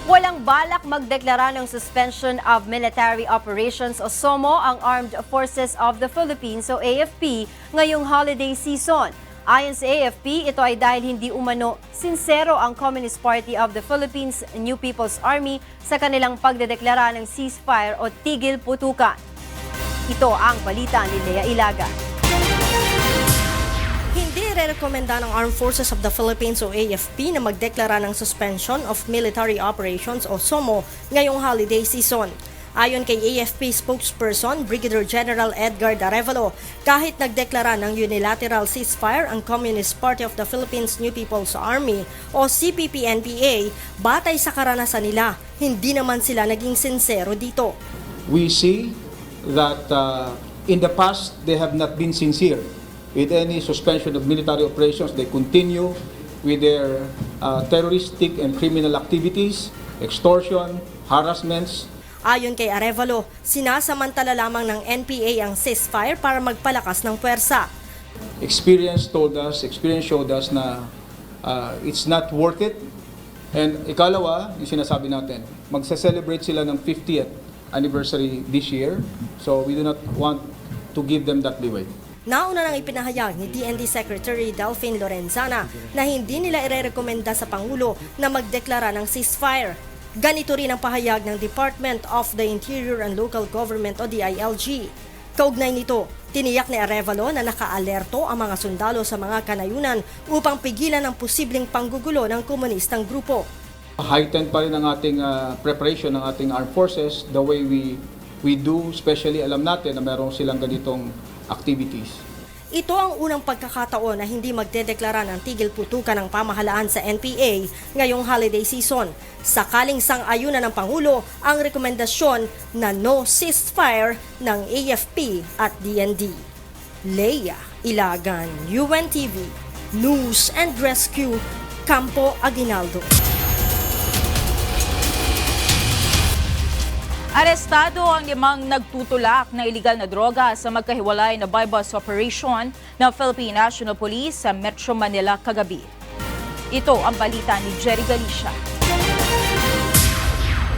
Walang balak magdeklara ng suspension of military operations o SOMO ang Armed Forces of the Philippines o AFP ngayong holiday season. Ayon sa AFP, ito ay dahil hindi umano sincero ang Communist Party of the Philippines New People's Army sa kanilang pagdedeklara ng ceasefire o tigil putukan. Ito ang balita ni Lea Ilaga. Hindi irerekomenda ng Armed Forces of the Philippines o AFP na magdeklara ng Suspension of Military Operations o SOMO ngayong holiday season. Ayon kay AFP spokesperson Brigadier General Edgar Verallo, kahit nagdeklara ng unilateral ceasefire ang Communist Party of the Philippines New People's Army o CPP-NPA, batay sa karanasan nila, hindi naman sila naging sincero dito. We see that in the past they have not been sincere with any suspension of military operations. They continue with their terroristic and criminal activities, extortion, harassments. Ayon kay Arevalo, sinasamantala lamang ng NPA ang ceasefire para magpalakas ng puwersa. Experience showed us na it's not worth it. And ikalawa, yung sinasabi natin, magse-celebrate sila ng 50th anniversary this year. So we do not want to give them that leeway. Nauna nang ipinahayag ni DND Secretary Delphine Lorenzana na hindi nila irerekomenda sa Pangulo na magdeklara ng ceasefire. Ganito rin ang pahayag ng Department of the Interior and Local Government o DILG. Kaugnay nito, tiniyak ni Arevalo na nakaalerto ang mga sundalo sa mga kanayunan upang pigilan ang posibleng panggugulo ng komunistang grupo. Heightened pa rin ang ating preparation ng ating armed forces the way we do, especially alam natin na meron silang ganitong activities. Ito ang unang pagkakataon na hindi magdedeklara ng tigil putukan ng pamahalaan sa NPA ngayong holiday season. Sakaling sang-ayunan ng Pangulo ang rekomendasyon na no ceasefire ng AFP at DND. Lea Ilagan, UNTV, News and Rescue, Campo Aguinaldo. Arestado ang 5 nagtutulak na iligal na droga sa magkahiwalay na buy-bus operation ng Philippine National Police sa Metro Manila kagabi. Ito ang balita ni Jerry Galicia.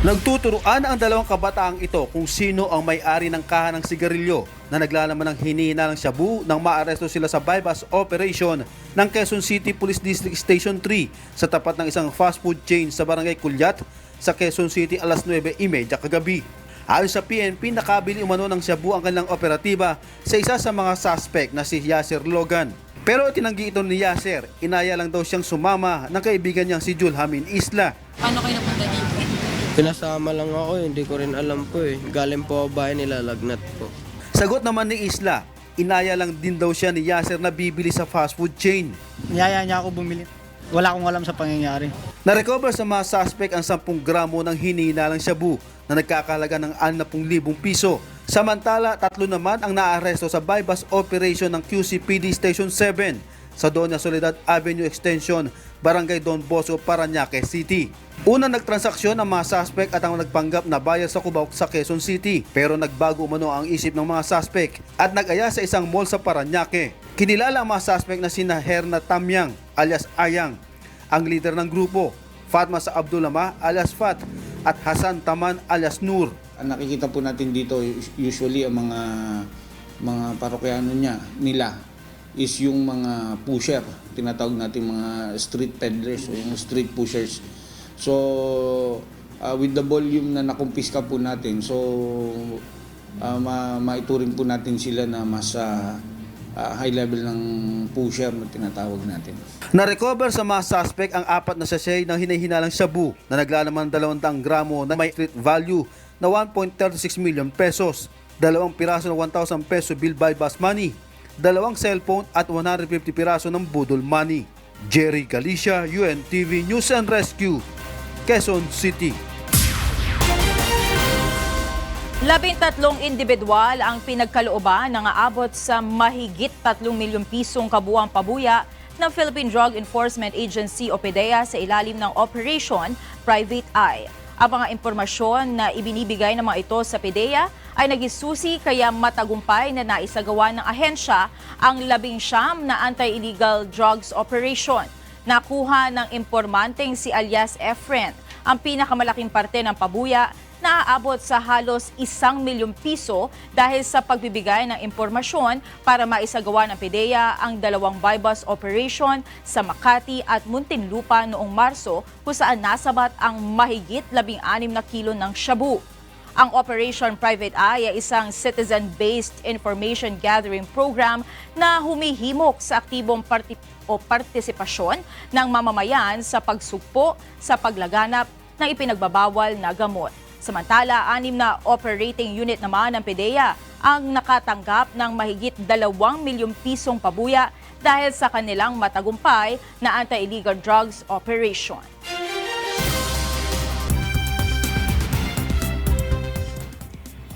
Nagtuturuan ang dalawang kabataang ito kung sino ang may-ari ng kaha ng sigarilyo na naglalaman ng hinihina ng shabu nang maaresto sila sa buy-bus operation ng Quezon City Police District Station 3 sa tapat ng isang fast food chain sa Barangay Kulyat sa Quezon City alas 9:30 kagabi. Ayon sa PNP, nakabili umano ng shabu ang kanilang operatiba sa isa sa mga suspect na si Yasser Logan. Pero tinanggi ito ni Yasser, inaya lang daw siyang sumama ng kaibigan niyang si Julhamin Isla. Paano kayo napunta dito? Pinasama lang ako, hindi ko rin alam po eh. Galing po ako bahay nila, Lagnat po. Sagot naman ni Isla, inaya lang din daw siya ni Yasser na bibili sa fast food chain. Niyaya niya ako bumili. Wala akong alam sa pangyayari. Na-recover sa mga suspect ang 10 gramo ng hinihinalang shabu na nagkakalaga ng 60,000 piso. Samantala, 3 naman ang naaresto sa buy-bus operation ng QCPD Station 7 sa Doña Soledad Avenue Extension, Barangay Don Bosco, Parañaque City. Unang nagtransaksyon ang mga suspect at ang nagpanggap na bayad sa Cubao sa Quezon City, pero nagbago umano ang isip ng mga suspect at nag-aya sa isang mall sa Parañaque. Kinilala ang mga suspect na sina Herna Tamyang alias Ayang, ang leader ng grupo, Fatma sa Abdulama alias Fat at Hasan Taman alias Nur. Ang nakikita po natin dito usually ang mga parokyano nila is yung mga pusher, tinatawag natin mga street peddlers o yung street pushers. So with the volume na nakumpiska po natin, so maituring po natin sila na mas high level ng pusher na tinatawag natin. Na-recover sa mga suspect ang 4 na sachet ng hinihinalang shabu na naglalaman ng 200 gramo na may street value na 1.36 million pesos, 2 piraso ng 1,000 peso bill by bus money, 2 cellphone at 150 piraso ng budol money. Jerry Galicia, UNTV News and Rescue, Quezon City. 13 individual ang pinagkalooban na aabot sa mahigit 3 milyong pisong kabuuang pabuya ng Philippine Drug Enforcement Agency o PDEA sa ilalim ng Operation Private Eye. Ang mga impormasyon na ibinibigay ng mga ito sa PDEA ay nagisusi kaya matagumpay na naisagawa ng ahensya ang 19 na anti-illegal drugs operation. Nakuha ng impormanteng si alias Efren Ang pinakamalaking parte ng pabuya naaabot sa halos 1 milyong piso dahil sa pagbibigay ng impormasyon para maisagawa ng PDEA ang 2 buy-bus operation sa Makati at Muntinlupa noong Marso kung saan nasabat ang mahigit 16 na kilo ng shabu. Ang Operation Private Eye ay isang citizen-based information gathering program na humihimok sa aktibong partisipasyon ng mamamayan sa pagsugpo sa paglaganap ng ipinagbabawal na gamot. Samantala, 6 na operating unit naman ng PDEA ang nakatanggap ng mahigit 2 milyong pisong pabuya dahil sa kanilang matagumpay na anti-illegal drugs operation.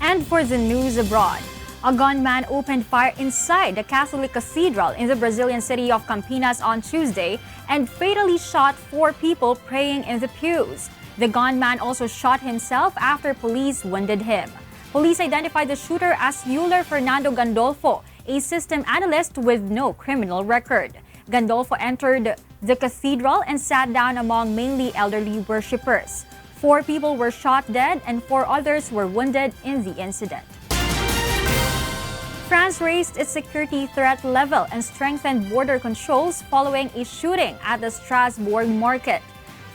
And for the news abroad, a gunman opened fire inside the Catholic Cathedral in the Brazilian city of Campinas on Tuesday and fatally shot 4 people praying in the pews. The gunman also shot himself after police wounded him. Police identified the shooter as Euler Fernando Gandolfo, a system analyst with no criminal record. Gandolfo entered the cathedral and sat down among mainly elderly worshippers. 4 people were shot dead and 4 others were wounded in the incident. France raised its security threat level and strengthened border controls following a shooting at the Strasbourg market.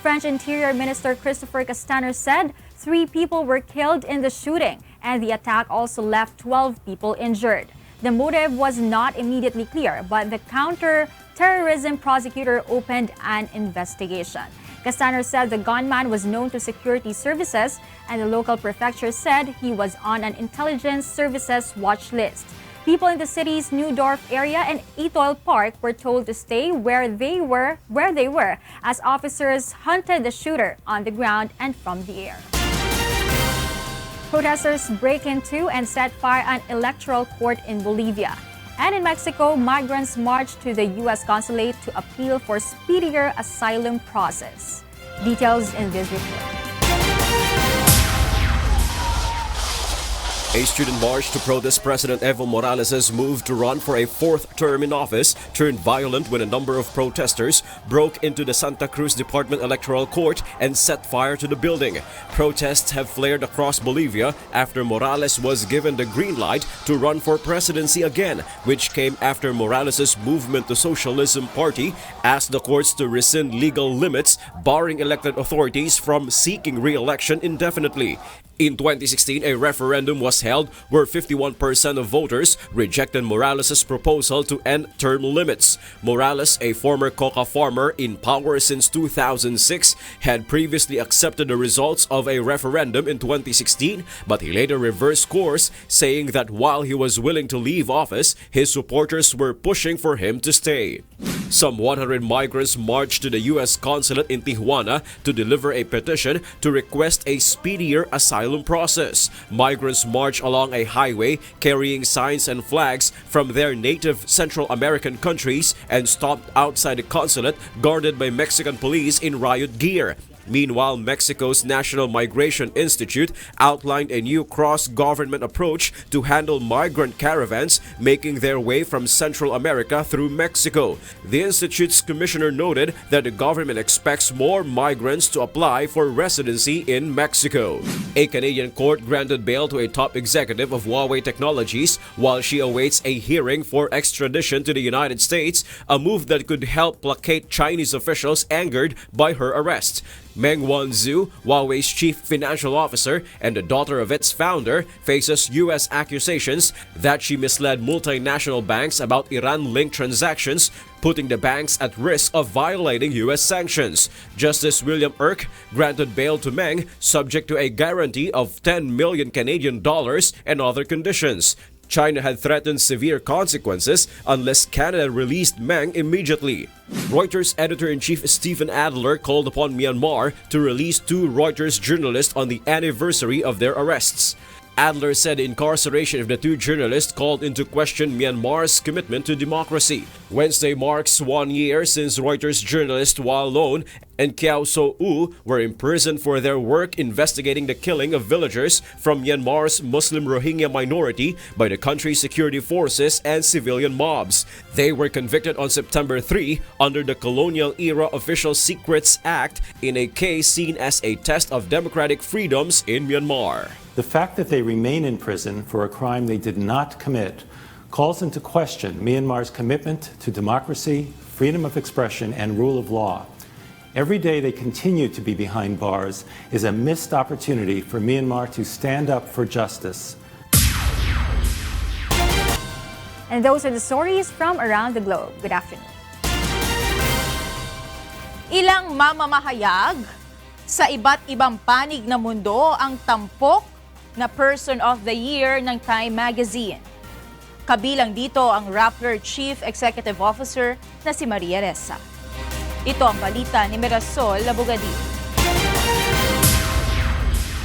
French Interior Minister Christopher Castaner said 3 people were killed in the shooting and the attack also left 12 people injured. The motive was not immediately clear, but the counter-terrorism prosecutor opened an investigation. Castaner said the gunman was known to security services and the local prefecture said he was on an intelligence services watch list. People in the city's Neudorf area and Etoile Park were told to stay where they were as officers hunted the shooter on the ground and from the air. Protesters break into and set fire an electoral court in Bolivia. And in Mexico, migrants marched to the U.S. consulate to appeal for speedier asylum process. Details in this report. A student march to protest President Evo Morales' move to run for a 4th term in office turned violent when a number of protesters broke into the Santa Cruz Department Electoral Court and set fire to the building. Protests have flared across Bolivia after Morales was given the green light to run for presidency again, which came after Morales' Movement to Socialism party asked the courts to rescind legal limits barring elected authorities from seeking re-election indefinitely. In 2016, a referendum was held where 51% of voters rejected Morales' proposal to end term limits. Morales, a former coca farmer in power since 2006, had previously accepted the results of a referendum in 2016, but he later reversed course, saying that while he was willing to leave office, his supporters were pushing for him to stay. Some 100 migrants marched to the U.S. consulate in Tijuana to deliver a petition to request a speedier asylum process. Migrants marched along a highway carrying signs and flags from their native Central American countries and stopped outside the consulate guarded by Mexican police in riot gear. Meanwhile, Mexico's National Migration Institute outlined a new cross-government approach to handle migrant caravans making their way from Central America through Mexico. The institute's commissioner noted that the government expects more migrants to apply for residency in Mexico. A Canadian court granted bail to a top executive of Huawei Technologies while she awaits a hearing for extradition to the United States, a move that could help placate Chinese officials angered by her arrest. Meng Wanzhou, Huawei's chief financial officer and the daughter of its founder, faces U.S. accusations that she misled multinational banks about Iran-linked transactions, putting the banks at risk of violating U.S. sanctions. Justice William Irk granted bail to Meng, subject to a guarantee of 10 million Canadian dollars and other conditions. China had threatened severe consequences unless Canada released Meng immediately. Reuters editor-in-chief Stephen Adler called upon Myanmar to release 2 Reuters journalists on the anniversary of their arrests. Adler said the incarceration of the 2 journalists called into question Myanmar's commitment to democracy. Wednesday marks 1 year since Reuters journalist Wa Lone and Kiao So-u were imprisoned for their work investigating the killing of villagers from Myanmar's Muslim Rohingya minority by the country's security forces and civilian mobs. They were convicted on September 3 under the Colonial-Era Official Secrets Act in a case seen as a test of democratic freedoms in Myanmar. The fact that they remain in prison for a crime they did not commit calls into question Myanmar's commitment to democracy, freedom of expression, and rule of law. Every day they continue to be behind bars is a missed opportunity for Myanmar to stand up for justice. And those are the stories from around the globe. Good afternoon. Ilang mamamahayag sa iba't ibang panig ng mundo ang tampok na Person of the Year ng Time Magazine. Kabilang dito ang Rappler Chief Executive Officer na si Maria Ressa. Ito ang balita ni Mirasol Labugadi.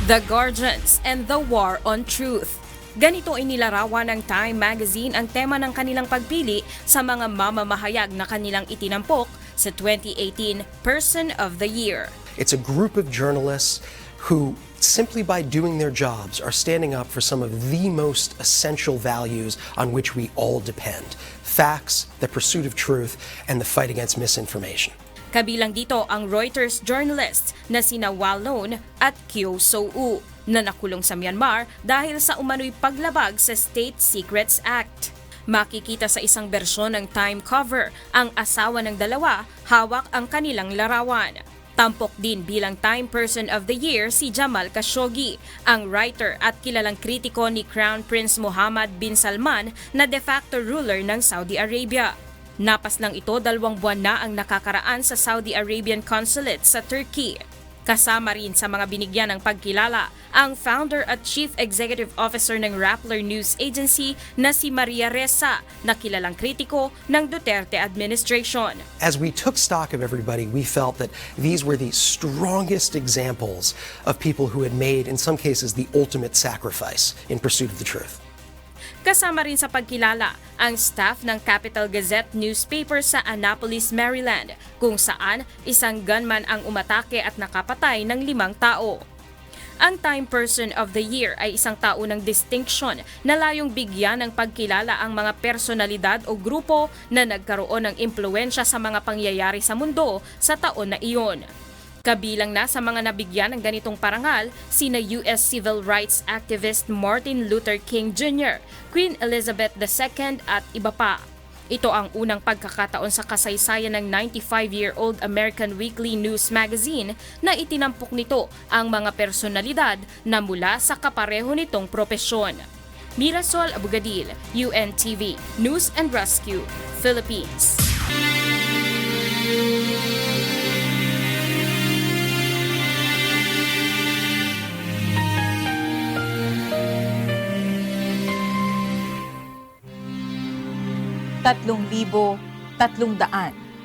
The Guardians and the War on Truth. Ganito inilarawan ng Time Magazine ang tema ng kanilang pagpili sa mga mamamahayag na kanilang itinampok sa 2018 Person of the Year. It's a group of journalists who, simply by doing their jobs, are standing up for some of the most essential values on which we all depend. Facts, the pursuit of truth, and the fight against misinformation. Kabilang dito ang Reuters journalists na sina Wallon at Kiao So-u na nakulong sa Myanmar dahil sa umano'y paglabag sa State Secrets Act. Makikita sa isang bersyon ng Time cover ang asawa ng dalawa, hawak ang kanilang larawan. Tampok din bilang Time Person of the Year si Jamal Khashoggi, ang writer at kilalang kritiko ni Crown Prince Mohammed bin Salman na de facto ruler ng Saudi Arabia. Napas lang ito 2 buwan na ang nakakaraan sa Saudi Arabian Consulate sa Turkey. Kasama rin sa mga binigyan ng pagkilala ang founder at chief executive officer ng Rappler News Agency na si Maria Ressa, na kilalang kritiko ng Duterte administration. As we took stock of everybody, we felt that these were the strongest examples of people who had made, in some cases, the ultimate sacrifice in pursuit of the truth. Kasama rin sa pagkilala ang staff ng Capital Gazette newspaper sa Annapolis, Maryland, kung saan isang gunman ang umatake at nakapatay ng 5 tao. Ang Time Person of the Year ay isang taunang distinction na layong bigyan ng pagkilala ang mga personalidad o grupo na nagkaroon ng impluwensya sa mga pangyayari sa mundo sa taon na iyon. Kabilang na sa mga nabigyan ng ganitong parangal sina US civil rights activist Martin Luther King Jr., Queen Elizabeth II at iba pa. Ito ang unang pagkakataon sa kasaysayan ng 95-year-old American Weekly News magazine na itinampok nito ang mga personalidad na mula sa kapareho nitong propesyon. Mirasol Abugadil, UNTV, News and Rescue, Philippines.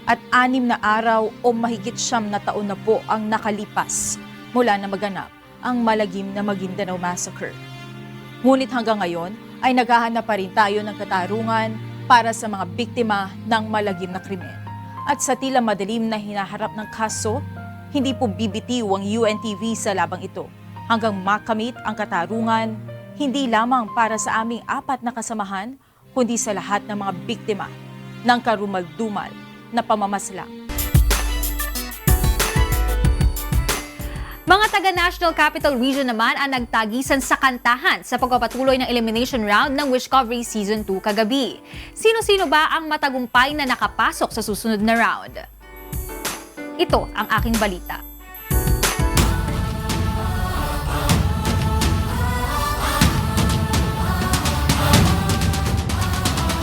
at 6 na araw o mahigit 9 na taon na po ang nakalipas mula na maganap ang malagim na Maguindanao Massacre. Ngunit hanggang ngayon ay naghahanap pa rin tayo ng katarungan para sa mga biktima ng malagim na krimen. At sa tila madilim na hinaharap ng kaso, hindi po bibitiw ang UNTV sa labang ito hanggang makamit ang katarungan, hindi lamang para sa aming 4 na kasamahan, kundi sa lahat ng mga biktima ng karumal-dumal na pamamaslang. Mga taga-National Capital Region naman ang nagtagisan sa kantahan sa pagpapatuloy ng elimination round ng Wishcovery Season 2 kagabi. Sino-sino ba ang matagumpay na nakapasok sa susunod na round? Ito ang aking balita.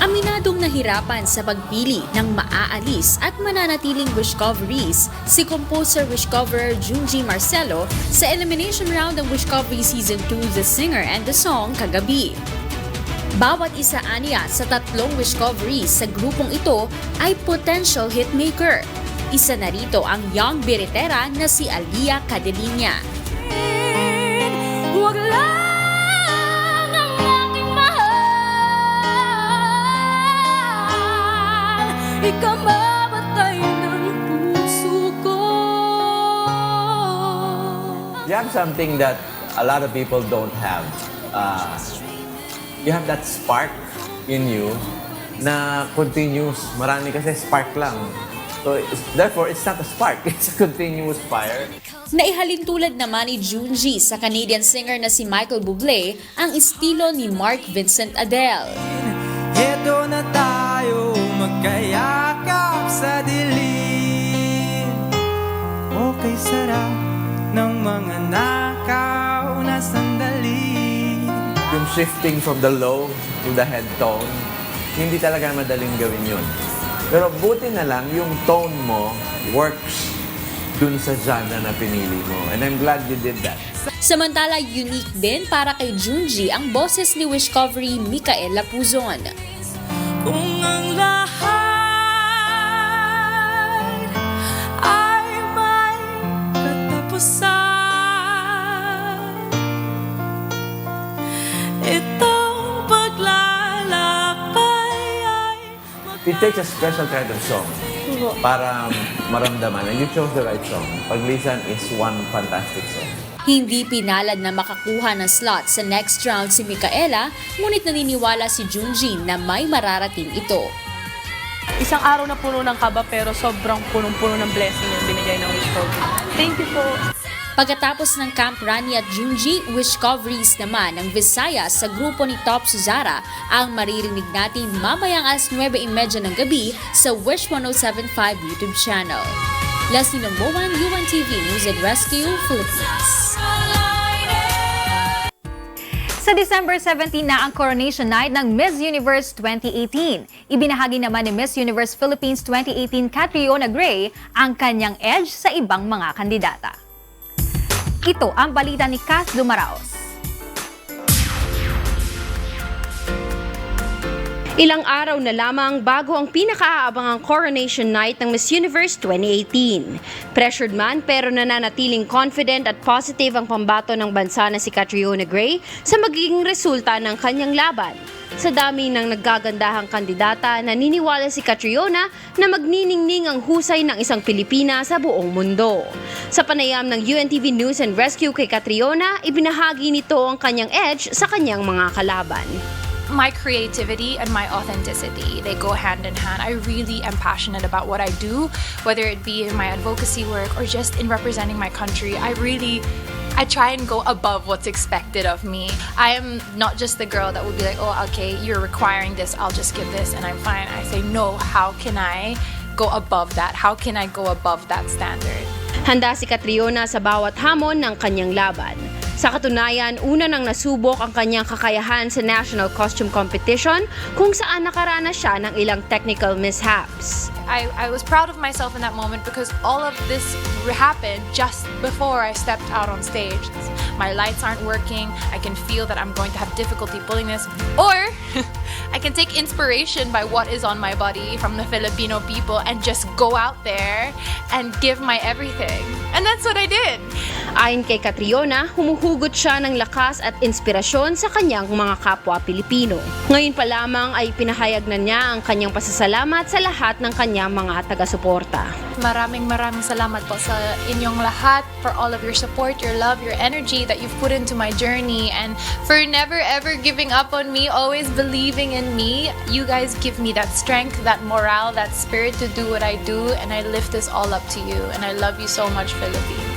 Aminadong nahirapan sa pagpili ng maaalis at mananatiling Wishcoveries si composer Wishcoverer Junji Marcelo sa elimination round ng Wishcovery Season 2 The Singer and the Song kagabi. Bawat isa aniya sa 3 Wishcoveries sa grupong ito ay potential hitmaker. Isa na rito ang young biritera na si Alia Cadelinia. Wag lang ang aking mahal, ikaw mamatay ng puso ko. You have something that a lot of people don't have. You have that spark in you na continuous. Marami kasi spark lang. So, therefore, it's not a spark. It's a continuous fire. Naihalin tulad naman ni Junji sa Canadian singer na si Michael Bublé ang estilo ni Mark Vincent Adele. Ito na tayo magkayakap sa dilim. Okay, sarap ng mga nakaw na sandali. Yung shifting from the low to the head tone, hindi talaga madaling gawin yun. Pero buti na lang, yung tone mo works dun sa genre na pinili mo. And I'm glad you did that. Samantala, unique din para kay Junji ang boses ni Wishcovery Micael Lapuzon. Kung ang lahat ay may katapusan, itong paglalakbay ay... It takes a special kind of song para maramdaman. And you chose the right song. Paglisan is one fantastic song. Hindi pinalad na makakuha ng slot sa next round si Micaela, ngunit naniniwala si Junji na may mararating ito. Isang araw na puno ng kaba pero sobrang punong-puno ng blessing yung binigay ng Wishcovery. Thank you po. Pagkatapos ng Camp Rani at Junji, Wishcoveries naman ng Visayas sa grupo ni Top Suzara ang maririnig natin mamayang alas 9:30 ng gabi sa Wish 107.5 YouTube channel. Leslie Longboan, UNTV News and Rescue, Philippines. Sa December 17 na ang coronation night ng Miss Universe 2018. Ibinahagi naman ni Miss Universe Philippines 2018 Catriona Gray ang kanyang edge sa ibang mga kandidata. Ito ang balita ni Cass Dumaraos. Ilang araw na lamang bago ang pinakaabangang coronation night ng Miss Universe 2018. Pressured man pero nananatiling confident at positive ang pambato ng bansa na si Catriona Gray sa magiging resulta ng kanyang laban. Sa dami ng naggagandahang kandidata, naniniwala si Catriona na magniningning ang husay ng isang Pilipina sa buong mundo. Sa panayam ng UNTV News and Rescue kay Catriona, ibinahagi nito ang kanyang edge sa kanyang mga kalaban. My creativity and my authenticity, they go hand in hand. I really am passionate about what I do, whether it be in my advocacy work or just in representing my country. I try and go above what's expected of me. I am not just the girl that will be like, oh, okay, you're requiring this, I'll just give this and I'm fine. I say, no, how can I go above that? How can I go above that standard? Handa si Catriona sa bawat hamon ng kanyang laban. Sa katunayan, una nang nasubok ang kanyang kakayahan sa National Costume Competition kung saan nakaranas siya ng ilang technical mishaps. I was proud of myself in that moment because all of this happened just before I stepped out on stage. My lights aren't working, I can feel that I'm going to have difficulty pulling this, or I can take inspiration by what is on my body from the Filipino people and just go out there and give my everything. And that's what I did. Ayon kay Catriona, humuhugot siya ng lakas at inspirasyon sa kanyang mga kapwa Pilipino. Ngayon pa lamang ay pinahayag na niya ang kanyang pasasalamat sa lahat ng kanyang mga taga-suporta. Maraming salamat po sa inyong lahat for all of your support, your love, your energy that you've put into my journey and for never ever giving up on me, always believing in me. You guys give me that strength, that morale, that spirit to do what I do and I lift this all up to you and I love you so much, Philippines.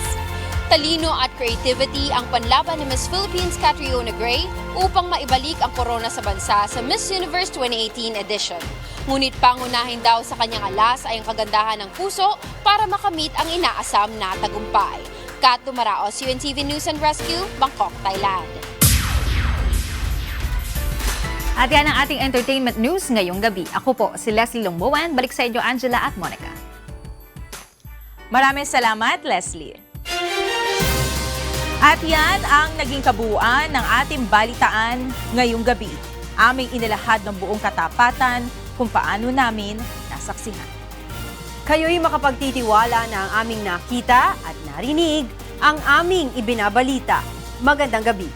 Talino at creativity ang panlaban ni Miss Philippines Catriona Gray upang maibalik ang korona sa bansa sa Miss Universe 2018 edition. Ngunit pangunahin daw sa kanyang alas ay ang kagandahan ng puso para makamit ang inaasam na tagumpay. Kat Dumaraos, UNTV News and Rescue, Bangkok, Thailand. At yan ang ating entertainment news ngayong gabi. Ako po si Leslie Longboan. Balik sa inyo Angela at Monica. Maraming salamat, Leslie. At yan ang naging kabuuan ng ating balitaan ngayong gabi. Aming inilahad ng buong katapatan kung paano namin nasaksihan. Kayo'y makapagtitiwala na ang aming nakita at narinig, ang aming ibinabalita. Magandang gabi.